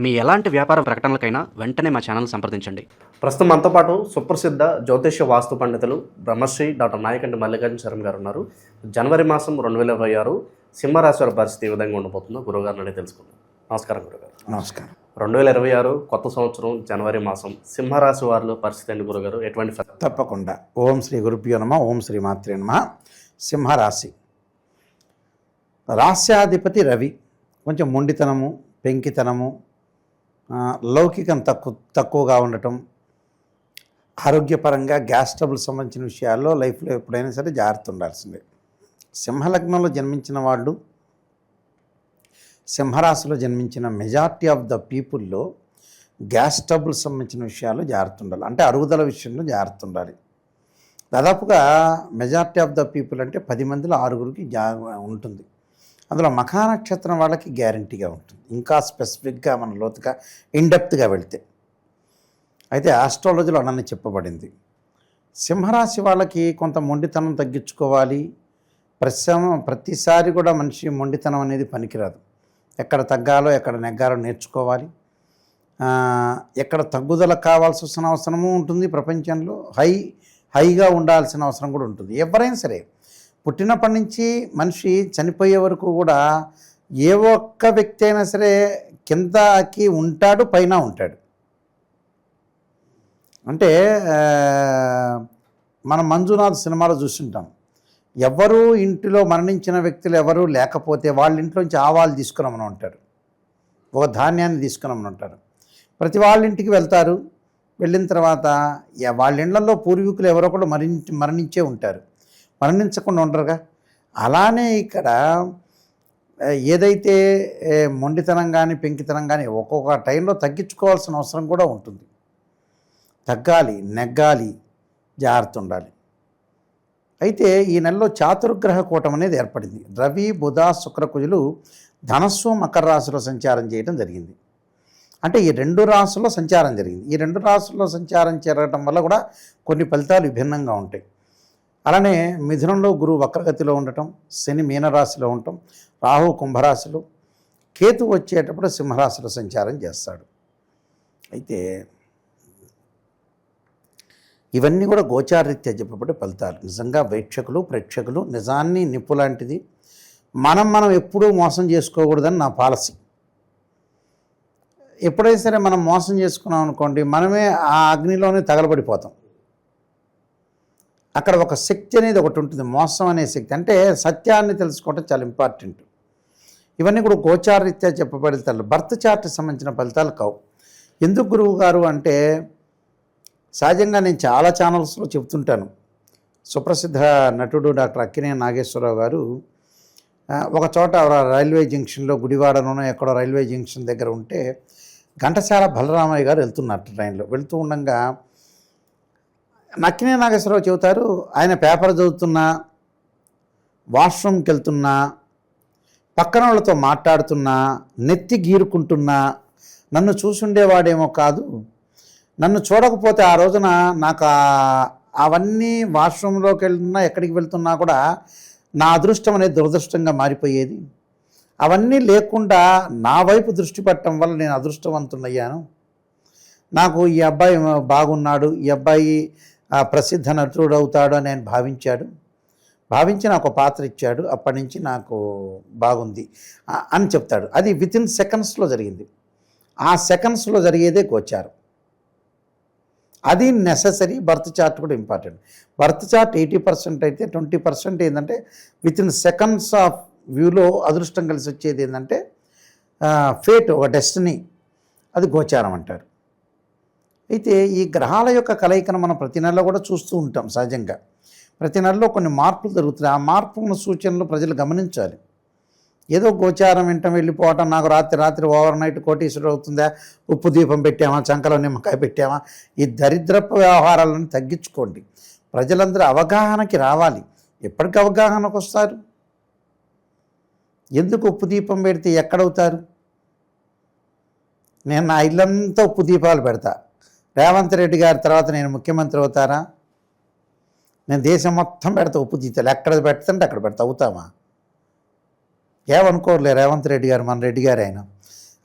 మీ ఎలాంటి వ్యాపార ప్రకటనలకైనా వెంటనే మా ఛానల్ సంప్రదించండి. ప్రస్తుతం మనతో పాటు సుప్రసిద్ధ జ్యోతిష్య వాస్తు పండితులు బ్రహ్మశ్రీ డాక్టర్ నాయకంటి మల్లికార్జున శర్మ గారు ఉన్నారు. జనవరి మాసం 2026 సింహరాశి వారి పరిస్థితి ఏ విధంగా ఉండబోతుందో గురువుగారిని అడిగి తెలుసుకుందాం. నమస్కారం గురుగారు. నమస్కారం. 2026 కొత్త సంవత్సరం జనవరి మాసం సింహరాశి వారిలో పరిస్థితి అండి గురుగారు, ఎటువంటి తప్పకుండా. ఓం శ్రీ గురుభ్యో నమః. ఓం శ్రీ మాత్రే నమః. సింహరాశి రాస్యాధిపతి రవి. కొంచెం మొండితనము, పెంకితనము, లౌకికం తక్కువగా ఉండటం, ఆరోగ్యపరంగా గ్యాస్ ట్రబుల్ సంబంధించిన విషయాల్లో లైఫ్లో ఎప్పుడైనా సరే జాగ్రత్త ఉండాల్సిందే. సింహలగ్నంలో జన్మించిన వాళ్ళు, సింహరాశిలో జన్మించిన మెజారిటీ ఆఫ్ ద పీపుల్లో గ్యాస్ ట్రబుల్ సంబంధించిన విషయాల్లో జాగ్రత్త ఉండాలి. అంటే అరుగుదల విషయంలో జాగ్రత్త ఉండాలి. దాదాపుగా మెజారిటీ ఆఫ్ ద పీపుల్ అంటే 10 మందిలో 6గురికి ఉంటుంది. అందులో మఖా నక్షత్రం వాళ్ళకి గ్యారంటీగా ఉంటుంది. ఇంకా స్పెసిఫిక్గా మన లోతుగా ఇన్డెప్త్గా వెళ్తే అయితే ఆస్ట్రాలజీలో నన్ను చెప్పబడింది, సింహరాశి వాళ్ళకి కొంత మొండితనం తగ్గించుకోవాలి. ప్రతిసారి కూడా మనిషి మొండితనం అనేది పనికిరాదు. ఎక్కడ తగ్గాలో ఎక్కడ నెగ్గాలో నేర్చుకోవాలి. ఎక్కడ తగ్గుదల కావాల్సి వస్తున్న అవసరము ఉంటుంది. ప్రపంచంలో హైగా ఉండాల్సిన అవసరం కూడా ఉంటుంది. ఎవరైనా సరే పుట్టినప్పటి నుంచి మనిషి చనిపోయే వరకు కూడా ఏ ఒక్క వ్యక్తి అయినా సరే కిందకి ఉంటాడు, పైన ఉంటాడు. అంటే మనం మంజునాథ్ సినిమాలో చూస్తుంటాం, ఎవరు ఇంటిలో మరణించిన వ్యక్తులు ఎవరు లేకపోతే వాళ్ళ ఇంట్లోంచి ఆవాలు తీసుకురమ్మని ఉంటారు, ఒక ధాన్యాన్ని తీసుకురమ్మని ఉంటారు. ప్రతి వాళ్ళ ఇంటికి వెళ్తారు. వెళ్ళిన తర్వాత వాళ్ళ ఇళ్లలో పూర్వీకులు ఎవరో కూడా మరణించే ఉంటారు, మరణించకుండా ఉండరుగా. అలానే ఇక్కడ ఏదైతే మొండితనం కానీ పెంకితనం కానీ ఒక్కొక్క టైంలో తగ్గించుకోవాల్సిన అవసరం కూడా ఉంటుంది. తగ్గాలి, నెగ్గాలి, జాగ్రత్త ఉండాలి. అయితే ఈ నెలలో చాతుర్గ్రహ కూటం అనేది ఏర్పడింది. రవి, బుధ, శుక్ర, కుజులు ధనస్సు, మకర రాశిలో సంచారం చేయడం జరిగింది. అంటే ఈ 2 రాశుల్లో సంచారం జరిగింది. ఈ 2 రాశుల్లో సంచారం జరగడం వల్ల కూడా కొన్ని ఫలితాలు విభిన్నంగా ఉంటాయి. అలానే మిథునంలో గురువు వక్రగతిలో ఉండటం, శని మీనరాశిలో ఉండటం, రాహు కుంభరాశిలో, కేతు వచ్చేటప్పుడు సింహరాశిలో సంచారం చేస్తాడు. అయితే ఇవన్నీ కూడా గోచారరీత్యా చెప్పబడే ఫలితాలు. నిజంగా ప్రేక్షకులు నిజాన్ని నిప్పు లాంటిది. మనం ఎప్పుడూ మోసం చేసుకోకూడదని నా పాలసీ. ఎప్పుడైనా సరే మనం మోసం చేసుకున్నాం అనుకోండి, మనమే ఆ అగ్నిలోనే తగలబడిపోతాం. అక్కడ ఒక శక్తి అనేది ఒకటి ఉంటుంది, మోసం అనే శక్తి. అంటే సత్యాన్ని తెలుసుకోవటం చాలా ఇంపార్టెంట్. ఇవన్నీ కూడా గోచారరీత్యా చెప్పబడే ఫలితాలు. బర్త్ చార్ట్కి సంబంధించిన ఫలితాలు కావు. ఎందుకు గురువు గారు అంటే, సహజంగా నేను చాలా ఛానల్స్లో చెప్తుంటాను. సుప్రసిద్ధ నటుడు డాక్టర్ అక్కినేని నాగేశ్వరరావు గారు ఒక చోట రైల్వే జంక్షన్లో, గుడివాడలోనో ఎక్కడో రైల్వే జంక్షన్ దగ్గర ఉంటే ఘంటసాల బలరామయ్య గారు వెళ్తున్నారు ట్రైన్లో. వెళ్తూ ఉండగా అక్కినేని నాగేశ్వరరావు చెబుతారు, ఆయన పేపర్ చదువుతున్నా, వాష్రూమ్కి వెళ్తున్నా, పక్కన వాళ్ళతో మాట్లాడుతున్నా, నెత్తి గీరుకుంటున్నా, నన్ను చూసుండేవాడేమో కాదు, నన్ను చూడకపోతే ఆ రోజున నాకు అవన్నీ వాష్రూమ్లోకి వెళ్తున్నా, ఎక్కడికి వెళ్తున్నా కూడా నా అదృష్టం అనేది దురదృష్టంగా మారిపోయేది. అవన్నీ లేకుండా నా వైపు దృష్టి పెట్టడం వల్ల నేను అదృష్టవంతుడయ్యాను. నాకు ఈ అబ్బాయి బాగున్నాడు, ఈ అబ్బాయి ప్రసిద్ధ నటుడు అవుతాడు అని ఆయన భావించి నాకు పాత్ర ఇచ్చాడు, అప్పటి నుంచి నాకు బాగుంది అని చెప్తాడు. అది వితిన్ సెకండ్స్లో జరిగింది. ఆ సెకండ్స్లో జరిగేదే గోచారం. అది నెససరీ. బర్త్ చార్ట్ కూడా ఇంపార్టెంట్. బర్త్ చార్ట్ 80% అయితే 20% ఏంటంటే వితిన్ సెకండ్స్ ఆఫ్ వ్యూలో అదృష్టం కలిసి వచ్చేది ఏంటంటే ఫేట్, ఒక డెస్టినీ, అది గోచారం అంటారు. అయితే ఈ గ్రహాల యొక్క కలయికను మనం ప్రతి నెలలో కూడా చూస్తూ ఉంటాం. సహజంగా ప్రతి నెలలో కొన్ని మార్పులు జరుగుతున్నాయి. ఆ మార్పుల సూచనలు ప్రజలు గమనించాలి. ఏదో గోచారం వెంట వెళ్ళిపోవటం, నాకు రాత్రి ఓవర్ నైట్ కోటీశ్వరుడు అవుతుందా, ఉప్పు దీపం పెట్టామా, చంకలో నిమ్మకాయ పెట్టామా, ఈ దరిద్రపు వ్యవహారాలను తగ్గించుకోండి. ప్రజలందరూ అవగాహనకి రావాలి. ఎప్పటికి అవగాహనకు వస్తారు? ఎందుకు ఉప్పు దీపం పెడితే ఎక్కడవుతారు? నేను నా ఇల్లంతా ఉప్పు దీపాలు పెడతా, రేవంత్ రెడ్డి గారి తర్వాత నేను ముఖ్యమంత్రి అవుతారా? నేను దేశం మొత్తం పెడతా ఉప్పు దీపాలు, ఎక్కడ పెడతాంటే అక్కడ పెడతా. అవుతామా? ఏమనుకోరులే రేవంత్ రెడ్డి గారు, మన రెడ్డి గారు ఆయన.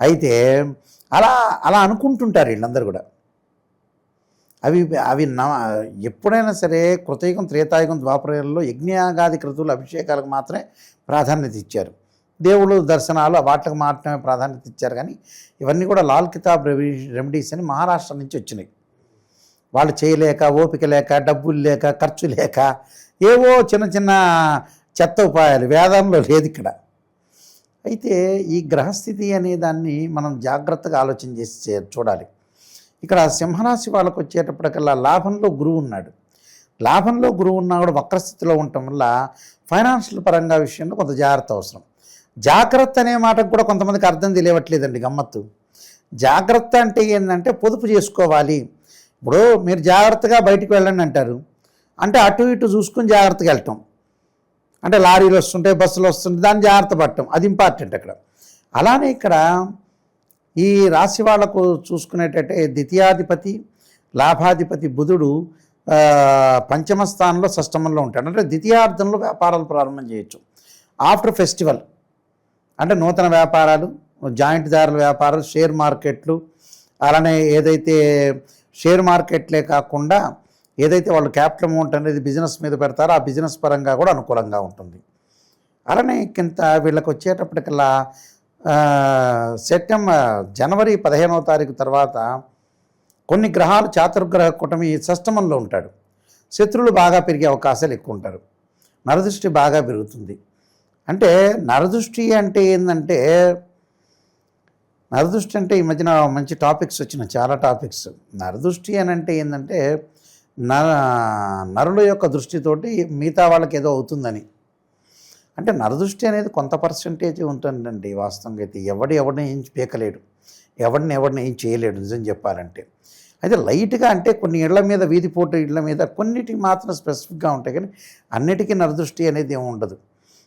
అయితే అలా అలా అనుకుంటుంటారు వీళ్ళందరూ కూడా. అవి అవి ఎప్పుడైనా సరే కృతయుగం, త్రేతాయుగం, ద్వాపరయుగంలో యజ్ఞయాగాది క్రతువులు, అభిషేకాలకు మాత్రమే ప్రాధాన్యత ఇచ్చారు. దేవుడు దర్శనాలు వాటికి మాత్రమే ప్రాధాన్యత ఇచ్చారు. కానీ ఇవన్నీ కూడా లాల్ కితాబ్ రెమెడీస్ అని మహారాష్ట్ర నుంచి వచ్చినాయి. వాళ్ళు చేయలేక, ఓపిక లేక, డబ్బులు లేక, ఖర్చు లేక ఏవో చిన్న చిన్న చెత్త ఉపాయాలు, వేదంలో లేదు ఇక్కడ. అయితే ఈ గ్రహస్థితి అనే దాన్ని మనం జాగ్రత్తగా ఆలోచన చేసి చూడాలి. ఇక్కడ సింహరాశి వాళ్ళకు వచ్చేటప్పటికల్లా లాభంలో గురువు ఉన్నాడు. లాభంలో గురువు ఉన్నా కూడా వక్రస్థితిలో ఉండటం వల్ల ఫైనాన్షియల్ పరంగా విషయంలో కొంత జాగ్రత్త అవసరం. జాగ్రత్త అనే మాటకు కూడా కొంతమందికి అర్థం తెలియవట్లేదండి. గమ్మత్తు. జాగ్రత్త అంటే ఏంటంటే పొదుపు చేసుకోవాలి. ఇప్పుడు మీరు జాగ్రత్తగా బయటికి వెళ్ళండి అంటారు, అంటే అటు ఇటు చూసుకుని జాగ్రత్తగా వెళ్ళటం. అంటే లారీలు వస్తుంటాయి, బస్సులు వస్తుంటాయి, దాన్ని జాగ్రత్త పడటం, అది ఇంపార్టెంట్ అక్కడ. అలానే ఇక్కడ ఈ రాశి వాళ్లకు చూసుకునేటట్టే ద్వితీయాధిపతి, లాభాధిపతి బుధుడు పంచమ స్థానంలో, షష్టమంలో ఉంటాడు. అంటే ద్వితీయార్థంలో వ్యాపారాలు ప్రారంభం చేయొచ్చు. ఆఫ్టర్ ఫెస్టివల్ అంటే నూతన వ్యాపారాలు, జాయింట్ దారుల వ్యాపారాలు, షేర్ మార్కెట్లు, అలానే ఏదైతే షేర్ మార్కెట్లే కాకుండా ఏదైతే వాళ్ళు క్యాపిటల్ అమౌంట్ అనేది బిజినెస్ మీద పెడతారో ఆ బిజినెస్ పరంగా కూడా అనుకూలంగా ఉంటుంది. అలానే కింద వీళ్ళకి వచ్చేటప్పటికల్లా జనవరి 15వ తారీఖు తర్వాత కొన్ని గ్రహాలు చాతుర్గ్రహ కూటమి షష్టమంలో ఉంటాడు. శత్రువులు బాగా పెరిగే అవకాశాలు ఎక్కువ ఉంటారు. నరదృష్టి బాగా పెరుగుతుంది. అంటే నరదృష్టి అంటే ఏంటంటే, నరదృష్టి అంటే ఈ మధ్యన మంచి టాపిక్స్ వచ్చినాయి, చాలా టాపిక్స్. నరదృష్టి అని అంటే ఏంటంటే నరుల యొక్క దృష్టితోటి మిగతా వాళ్ళకి ఏదో అవుతుందని. అంటే నరదృష్టి అనేది కొంత పర్సంటేజ్ ఉంటుందండి. వాస్తవంగా అయితే ఎవడిని ఏం పీకలేడు, ఎవడిని ఏం చేయలేడు నిజం చెప్పాలంటే. అయితే లైట్గా అంటే కొన్ని ఇళ్ల మీద, వీధిపోటు ఇళ్ల మీద కొన్నిటికి మాత్రం స్పెసిఫిక్గా ఉంటాయి, కానీ అన్నిటికీ నరదృష్టి అనేది ఏమి ఉండదు.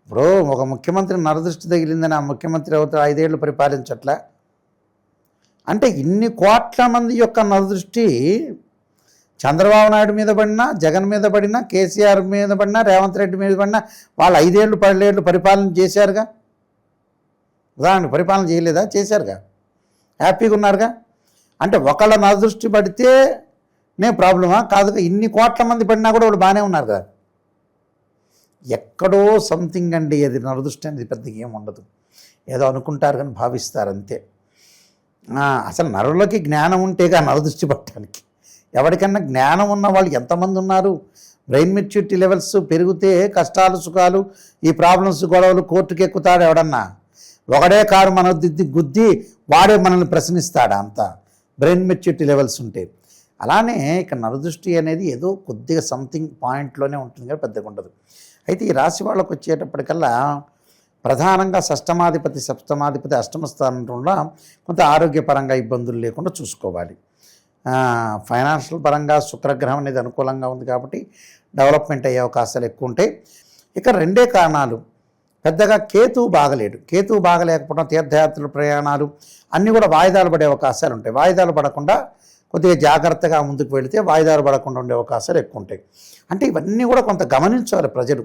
ఇప్పుడు ఒక ముఖ్యమంత్రి నరదృష్టి తగిలిందని ఆ ముఖ్యమంత్రి అవుతాడు 5 ఏళ్ళు పరిపాలించట్లా. అంటే ఇన్ని కోట్ల మంది యొక్క నరదృష్టి చంద్రబాబు నాయుడు మీద పడినా, జగన్ మీద పడినా, కేసీఆర్ మీద పడినా, రేవంత్ రెడ్డి మీద పడినా, వాళ్ళు 5 ఏళ్ళు 10 ఏళ్ళు పరిపాలన చేశారుగా. ఉదాహరణ పరిపాలన చేయలేదా? చేశారుగా, హ్యాపీగా ఉన్నారుగా. అంటే ఒకళ్ళ నరదృష్టి పడితే ప్రాబ్లమా? కాదుగా. ఇన్ని కోట్ల మంది పడినా కూడా వాళ్ళు బాగానే ఉన్నారు కదా. ఎక్కడో సంథింగ్ అండి అది నరదృష్టి అనేది పెద్దగా ఏమి ఉండదు. ఏదో అనుకుంటారు కానీ భావిస్తారు అంతే. అసలు నరులకి జ్ఞానం ఉంటేగా నరదృష్టి పట్టడానికి. ఎవరికన్నా జ్ఞానం ఉన్న వాళ్ళు ఎంతమంది ఉన్నారు? బ్రెయిన్ మెచ్యూరిటీ లెవెల్స్ పెరిగితే కష్టాలు, సుఖాలు, ఈ ప్రాబ్లమ్స్, గొడవలు, కోర్టుకి ఎక్కుతాడు ఎవడన్నా. ఒకడే కారు మన గుద్ది వాడే మనల్ని ప్రశ్నిస్తాడు. అంతా బ్రెయిన్ మెచ్యూరిటీ లెవెల్స్ ఉంటే. అలానే ఇక నరదృష్టి అనేది ఏదో కొద్దిగా సంథింగ్ పాయింట్లోనే ఉంటుంది కానీ పెద్దగా ఉండదు. అయితే ఈ రాశి వాళ్ళకు వచ్చేటప్పటికల్లా ప్రధానంగా షష్టమాధిపతి, సప్తమాధిపతి అష్టమ స్థానంలో కొంత ఆరోగ్యపరంగా ఇబ్బందులు లేకుండా చూసుకోవాలి. ఫైనాన్షియల్ పరంగా శుక్రగ్రహం అనేది అనుకూలంగా ఉంది కాబట్టి డెవలప్మెంట్ అయ్యే అవకాశాలు ఎక్కువ ఉంటాయి. ఇక 2 కారణాలు. పెద్దగా కేతువు బాగలేడు. కేతువు బాగలేకపోవడం, తీర్థయాత్రలు, ప్రయాణాలు అన్నీ కూడా వాయిదాలు పడే అవకాశాలు ఉంటాయి. వాయిదాలు పడకుండా కొద్దిగా జాగ్రత్తగా ముందుకు వెళితే వాయిదాలు పడకుండా ఉండే అవకాశాలు ఎక్కువ ఉంటాయి. అంటే ఇవన్నీ కూడా కొంత గమనించాలి ప్రజలు.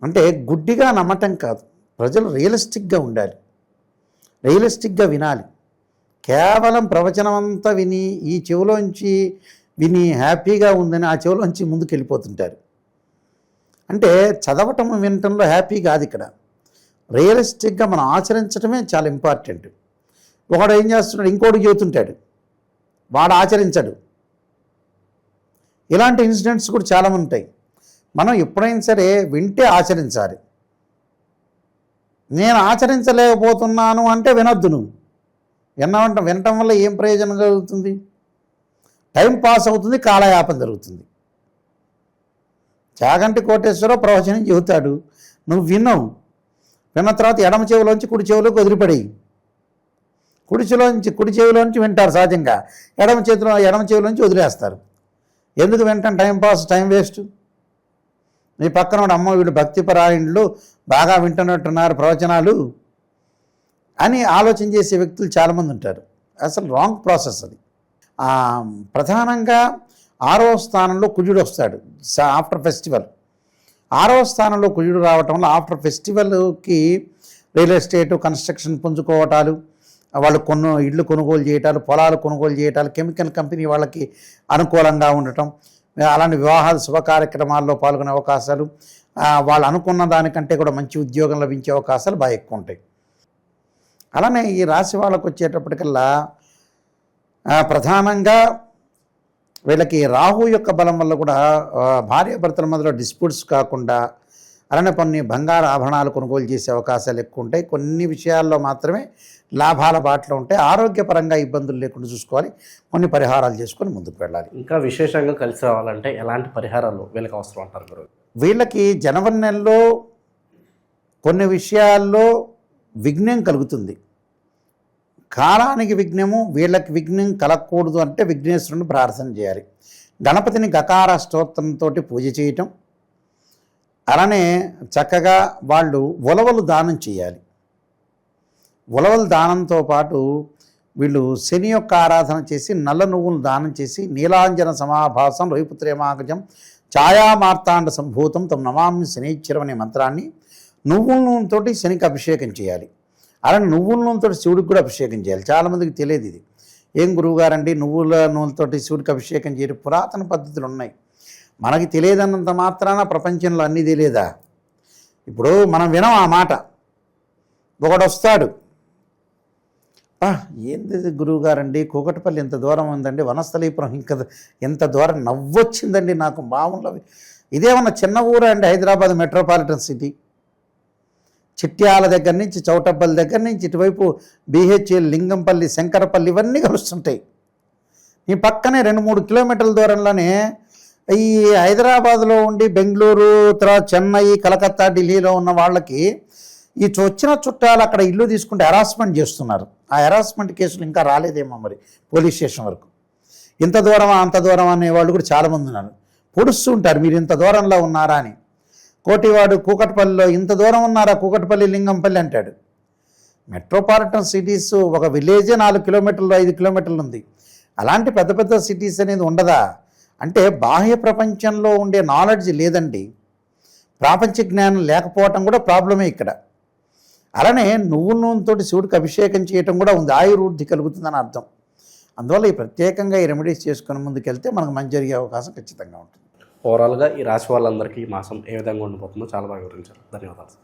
అంటే గుడ్డిగా నమ్మటం కాదు, ప్రజలు రియలిస్టిక్గా ఉండాలి, రియలిస్టిక్గా వినాలి. కేవలం ప్రవచనం అంతా విని ఈ చెవిలోంచి విని హ్యాపీగా ఉందని ఆ చెవిలోంచి ముందుకు వెళ్ళిపోతుంటారు. అంటే చదవటం, వినటంలో హ్యాపీ కాదు ఇక్కడ. రియలిస్టిక్గా మనం ఆచరించడమే చాలా ఇంపార్టెంట్. ఒకడు ఏం చేస్తున్నాడు, ఇంకోటి చెబుతుంటాడు, వాడు ఆచరించడు. ఇలాంటి ఇన్సిడెంట్స్ కూడా చాలామంది ఉంటాయి. మనం ఎప్పుడైనా సరే వింటే ఆచరించాలి. నేను ఆచరించలేకపోతున్నాను అంటే వినొద్దు. నువ్వు వినటం వల్ల ఏం ప్రయోజనం కలుగుతుంది? టైం పాస్ అవుతుంది, కాలయాపన జరుగుతుంది. చాగంటి కోటేశ్వరరావు ప్రవచనం చెబుతాడు, నువ్వు విన్నావు. విన్న తర్వాత ఎడమ చెవిలోంచి కుడి చెవిలోకి వదిలిపడేయి. కుడి చెవిలోంచి వింటారు సహజంగా, ఎడమ చెవిలోంచి వదిలేస్తారు. ఎందుకు వింటాను? Time pass, time waste. నీ పక్కన అమ్మ వీళ్ళు భక్తిపరాయణులు బాగా వింటున్నట్టున్నారు ప్రవచనాలు అని ఆలోచన చేసే వ్యక్తులు చాలామంది ఉంటారు. అసలు రాంగ్ ప్రాసెస్ అది. ప్రధానంగా 6వ స్థానంలో కుజుడు వస్తాడు ఆఫ్టర్ ఫెస్టివల్. 6వ స్థానంలో కుజుడు రావటం వల్ల ఆఫ్టర్ ఫెస్టివల్కి రియల్ ఎస్టేటు, కన్స్ట్రక్షన్ పుంజుకోవటాలు, వాళ్ళు ఇళ్ళు కొనుగోలు చేయటాలు, పొలాలు కొనుగోలు చేయటాలు, కెమికల్ కంపెనీ వాళ్ళకి అనుకూలంగా ఉండటం, అలాంటి వివాహాలు శుభ కార్యక్రమాల్లో పాల్గొనే అవకాశాలు, వాళ్ళు అనుకున్న దానికంటే కూడా మంచి ఉద్యోగం లభించే అవకాశాలు బాగా ఎక్కువ ఉంటాయి. అలానే ఈ రాశి వాళ్ళకు వచ్చేటప్పటికల్లా ప్రధానంగా వీళ్ళకి రాహు యొక్క బలం వల్ల కూడా భార్యాభర్తల మధ్యలో డిస్ప్యూట్స్ కాకుండా, అలానే కొన్ని బంగారు ఆభరణాలు కొనుగోలు చేసే అవకాశాలు ఎక్కువ ఉంటాయి. కొన్ని విషయాల్లో మాత్రమే లాభాల బాటలో ఉంటాయి. ఆరోగ్యపరంగా ఇబ్బందులు లేకుండా చూసుకోవాలి. కొన్ని పరిహారాలు చేసుకొని ముందుకు వెళ్ళాలి. ఇంకా విశేషంగా కలిసి రావాలంటే ఎలాంటి పరిహారాలు వీళ్ళకి అవసరం అంటారు గురువు? వీళ్ళకి జనవరి నెలలో కొన్ని విషయాల్లో విఘ్నం కలుగుతుంది. కాలానికి విఘ్నము, వీళ్ళకి విఘ్నం కలగకూడదు అంటే విఘ్నేశ్వరుని ప్రార్థన చేయాలి. గణపతిని గకార స్తోత్రంతో పూజ చేయటం, అలానే చక్కగా వాళ్ళు ఉలవలు దానం చేయాలి. ఉలవలు దానంతో పాటు వీళ్ళు శని యొక్క ఆరాధన చేసి, నల్ల నువ్వులు దానం చేసి, నీలాంజన సమాభాసం రవిపుత్రేమాగజం ఛాయామార్తాండ సంభూతం తమ నమామి శనీశ్వరం అనే మంత్రాన్ని నువ్వుల నూనెతోటి శనికి అభిషేకం చేయాలి. అలానే నువ్వుల నూనెతోటి శివుడికి కూడా అభిషేకం చేయాలి. చాలామందికి తెలియదు ఇది. ఏం గురువుగారండి నువ్వుల నూనెతోటి శివుడికి అభిషేకం చేయడం? పురాతన పద్ధతులు ఉన్నాయి. మనకి తెలియదన్నంత మాత్రాన ప్రపంచంలో అన్నీ తెలియదా? ఇప్పుడు మనం వినం ఆ మాట. ఒకడు వస్తాడు, ఏంది గురువుగారండి కూకట్పల్లి ఎంత దూరం ఉందండి, వనస్థలీపురం ఇంకా ఎంత దూరం, నవ్వొచ్చిందండి నాకు మామూలు. ఇదేమన్నా చిన్న ఊరా అండి? Hyderabad metropolitan city. చిట్యాల దగ్గర నుంచి, చౌటప్పల్లి దగ్గర నుంచి ఇటువైపు బిహెచ్ఎల్, లింగంపల్లి, శంకరపల్లి ఇవన్నీ కలుస్తుంటాయి. ఈ పక్కనే 2-3 కిలోమీటర్ల దూరంలోనే ఈ హైదరాబాద్లో ఉండి బెంగళూరు, తర్వాత చెన్నై, కలకత్తా, ఢిల్లీలో ఉన్న వాళ్ళకి ఈ వచ్చిన చుట్టాలు అక్కడ ఇల్లు తీసుకుంటే హెరాస్మెంట్ చేస్తున్నారు. ఆ హెరాస్మెంట్ కేసులు ఇంకా రాలేదేమో మరి పోలీస్ స్టేషన్ వరకు. ఇంత దూరమా అంత దూరం అనేవాళ్ళు కూడా చాలామంది ఉన్నారు. పొడుస్తూ ఉంటారు, మీరు ఇంత దూరంలో ఉన్నారా అని. కోటివాడు కూకట్పల్లిలో ఇంత దూరం ఉన్నారా, కూకట్పల్లి, లింగంపల్లి అంటాడు. మెట్రోపాలిటన్ సిటీస్ ఒక విలేజే 4 కిలోమీటర్లు 5 కిలోమీటర్లు ఉంది. అలాంటి పెద్ద పెద్ద సిటీస్ అనేది ఉండదా? అంటే బాహ్య ప్రపంచంలో ఉండే నాలెడ్జ్ లేదండి. ప్రాపంచ జ్ఞానం లేకపోవటం కూడా ప్రాబ్లమే ఇక్కడ. అలానే నువ్వుల నూనెతో శివుడికి అభిషేకం చేయటం కూడా ఉంది. ఆయుర్వృద్ధి కలుగుతుందని అర్థం. అందువల్ల ఈ ప్రత్యేకంగా ఈ రెమెడీస్ చేసుకుని ముందుకెళ్తే మనకు మంచి జరిగే అవకాశం ఖచ్చితంగా ఉంటుంది. ఓవరాల్గా ఈ రాశి వాళ్ళందరికీ ఈ మాసం ఏ విధంగా ఉండిపోతుందో చాలా బాగా వివరించారు. ధన్యవాదాలు.